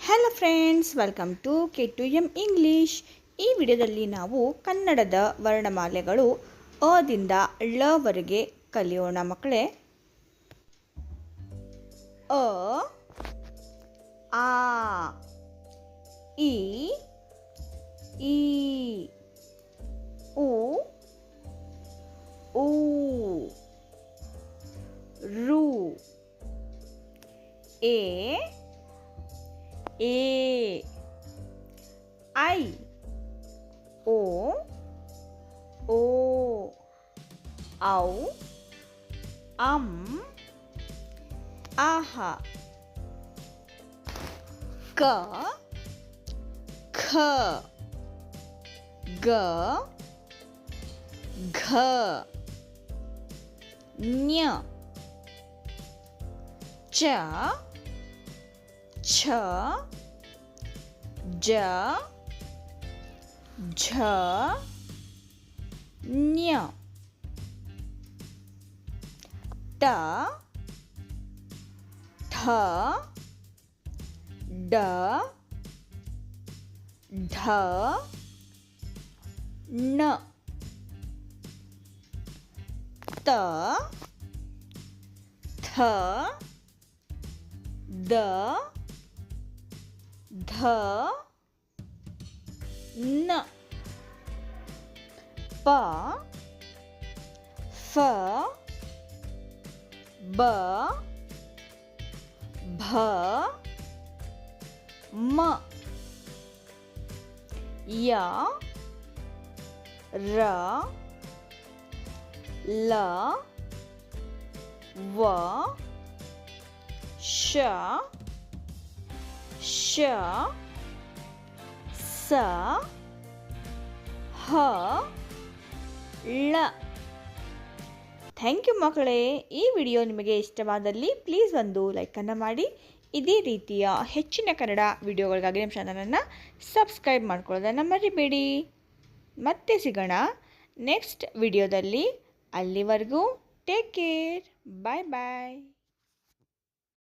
Hello friends, welcome to K2M English. ಈ ವಿಡಿಯೋದಲ್ಲಿ ನಾವು ಕನ್ನಡದ ವರ್ಣಮಾಲೆಗಳು ಅದಿಂದ ಳವರೆಗೆ ಕಲಿಯೋಣ ಮಕ್ಕಳೇ. ಅ, ಆ, ಇ, ಈ, ಉ, ಊ, ರು, ಎ, ಐ, ಓ, ಔ, ಆಹ, ಕ, ಖ, ಗ, ಘ, ಞ, ಚ, ಛ, ಜ, ಝ, ಞ, ಟ, ಠ, ಡ, ಢ, ಣ, ತ, ಥ, ದ, ಧ, ನ, ಪ, ಫ, ಬ, ಭ, ಮ, ಯ, ರ, ಲ, ವ, ಶ, ಶ, ಸ, ಹ, ಳ. ಥ್ಯಾಂಕ್ ಯು ಮಕ್ಕಳೇ. ಈ ವಿಡಿಯೋ ನಿಮಗೆ ಇಷ್ಟವಾದಲ್ಲಿ ಪ್ಲೀಸ್ ಒಂದು ಲೈಕನ್ನು ಮಾಡಿ. ಇದೇ ರೀತಿಯ ಹೆಚ್ಚಿನ ಕನ್ನಡ ವಿಡಿಯೋಗಳಿಗಾಗಿ ನಮ್ಮ ಚಾನಲನ್ನು ಸಬ್ಸ್ಕ್ರೈಬ್ ಮಾಡ್ಕೊಳ್ಳೋದನ್ನು ಮರಿಬೇಡಿ. ಮತ್ತೆ ಸಿಗೋಣ ನೆಕ್ಸ್ಟ್ ವಿಡಿಯೋದಲ್ಲಿ. ಅಲ್ಲಿವರೆಗೂ ಟೇಕ್ ಕೇರ್. ಬಾಯ್ ಬಾಯ್.